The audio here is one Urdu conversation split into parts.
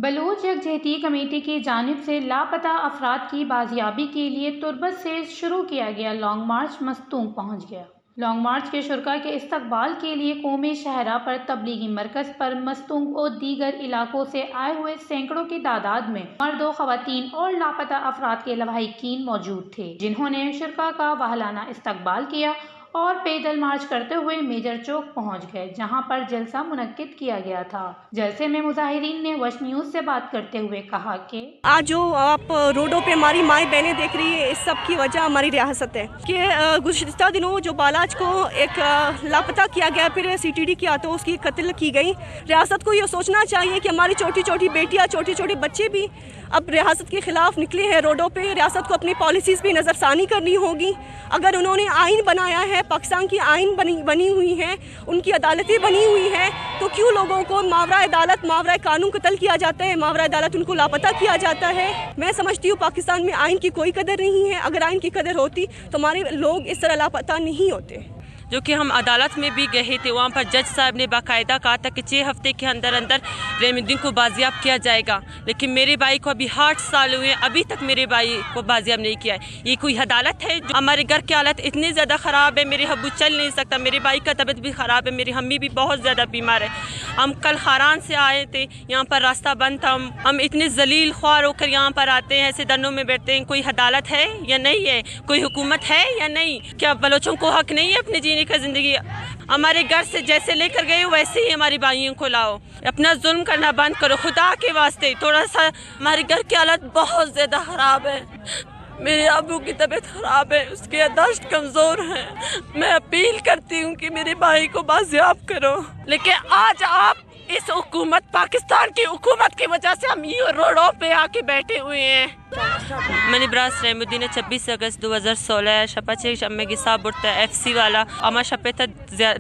بلوچ یکجہتی کمیٹی کی جانب سے لاپتہ افراد کی بازیابی کے لیے تربت سے شروع کیا گیا لانگ مارچ مستونگ پہنچ گیا۔ لانگ مارچ کے شرکاء کے استقبال کے لیے قومی شاہراہ پر تبلیغی مرکز پر مستونگ اور دیگر علاقوں سے آئے ہوئے سینکڑوں کی تعداد میں مرد و خواتین اور لاپتہ افراد کے لواحقین موجود تھے، جنہوں نے شرکاء کا واہلانہ استقبال کیا اور پیدل مارچ کرتے ہوئے میجر چوک پہنچ گئے، جہاں پر جلسہ منعقد کیا گیا تھا۔ جلسے میں مظاہرین نے وش نیوز سے بات کرتے ہوئے کہا کہ آج جو آپ روڈوں پہ ہماری مائیں بہنیں دیکھ رہی ہیں، اس سب کی وجہ ہماری ریاست ہے کہ گزشتہ دنوں جو بالاچ کو ایک لاپتہ کیا گیا، پھر CTD کیا تو اس کی قتل کی گئی۔ ریاست کو یہ سوچنا چاہیے کہ ہماری چھوٹی چھوٹی بیٹیاں، چھوٹے چھوٹے بچے بھی اب ریاست کے خلاف نکلے ہیں روڈوں پہ۔ ریاست کو اپنی پالیسیز پہ نظر ثانی کرنی ہوگی۔ اگر انہوں نے آئین بنایا ہے، پاکستان کی آئین بنی ہوئی ہے، ان کی عدالتیں بنی ہوئی ہیں، تو کیوں لوگوں کو ماورائے عدالت، ماورائے قانون قتل کیا جاتا ہے، ماورائے عدالت ان کو لاپتہ کیا جاتا ہے؟ میں سمجھتی ہوں پاکستان میں آئین کی کوئی قدر نہیں ہے۔ اگر آئین کی قدر ہوتی تو ہمارے لوگ اس طرح لاپتہ نہیں ہوتے۔ جو کہ ہم عدالت میں بھی گئے تھے، وہاں پر جج صاحب نے باقاعدہ کہا تھا کہ 6 ہفتے کے اندر رحیم الدین کو بازیاب کیا جائے گا، لیکن میرے بھائی کو ابھی 8 سال ہوئے ہیں، ابھی تک میرے بھائی کو بازیاب نہیں کیا ہے۔ یہ کوئی عدالت ہے؟ ہمارے گھر کی حالت اتنی زیادہ خراب ہے، میرے ابو چل نہیں سکتا، میرے بھائی کا طبیعت بھی خراب ہے، میری امی بھی بہت زیادہ بیمار ہے۔ ہم کل خاران سے آئے تھے، یہاں پر راستہ بند تھا، ہم اتنے ذلیل خوار ہو کر یہاں پر آتے ہیں، ایسے دنوں میں بیٹھتے ہیں۔ کوئی عدالت ہے یا نہیں ہے؟ کوئی حکومت ہے یا نہیں؟ کیا بلوچوں کو حق نہیں ہے اپنے جینے کا زندگی؟ ہمارے گھر سے جیسے لے کر گئے ویسے ہی ہماری بھائیوں کو لاؤ، اپنا ظلم کرنا بند کرو خدا کے واسطے۔ تھوڑا سا ہمارے گھر کی حالت بہت زیادہ خراب ہے، میرے ابو کی طبیعت خراب ہے، اس کی یادداشت کمزور ہے۔ میں اپیل کرتی ہوں کہ میرے بھائی کو بازیاب کرو، لیکن آج آپ اس حکومت، پاکستان کی حکومت کی وجہ سے ہم یہ روڈوں پہ آ کے بیٹھے ہوئے ہیں۔ منی براس رحیم الدین 26 اگست 2016 شپا چھ شمے گسا برتا FC والا اما شپے تا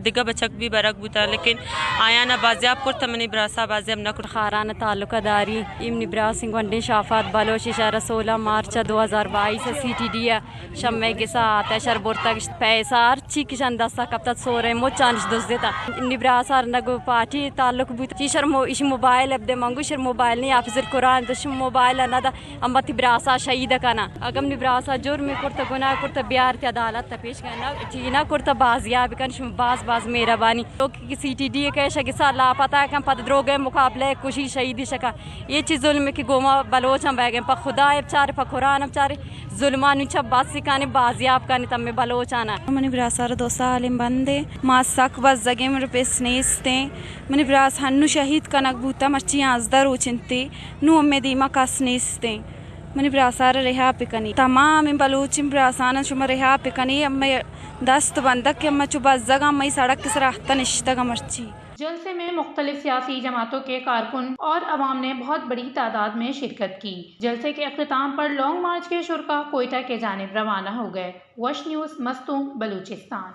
دیگا بچک بھی برک بوتا، لیکن آیا نہ بازیاب کرتا منی براسا بازیاب نہ کر خارانہ تعلقہ داری منی براس گنڈے شافات بلوچ اشارہ 16 مارچ 2022 CTD شمے گسا تشر برتا پیسار چی کشان دستا کپتا سورے مو چانش دوز دیتا منی براسا نگو پارٹی تعلق بوتا چیشر اش موبائل اب دے منگو شر موبائل نہیں حافظ قرآن دش موبائل نہ امتی براسا شہید کنا اگم نبراسا جرم کرتا گناہ کرتا بیار تی عدالت تا پیش کرنا چینا کرتا بازیاب کن شم باز مہربانی لوگ CTD کیشا گسا لاپتہ کن پتہ دروگے مقابلے کشی شہیدی شکا یہ چیز ظلم کی گوما بلوچ ہم بیگیں پا خدا بچارے پا قرآن بچارے ظلمان چا باسی کانے بازیاب کانے تم بلوچانا منی براسا رو 2 سال بندے ما سک بس زگے مر پیس نیستیں منی براس ہنو شہید کنک بوتا مرچی آزدہ رو چنتے نو امیدی ما کس نیستیں منی براسا رہا پکنی تمام بلوچ براسانا شما رہا پکنی اما دست بندک اما چو بزگا اما سڑک کس راہتا نشتگا مرچی۔ جلسے میں مختلف سیاسی جماعتوں کے کارکن اور عوام نے بہت بڑی تعداد میں شرکت کی۔ جلسے کے اختتام پر لانگ مارچ کے شرکاء کوئٹہ کے جانب روانہ ہو گئے۔ وش نیوز مستونگ بلوچستان۔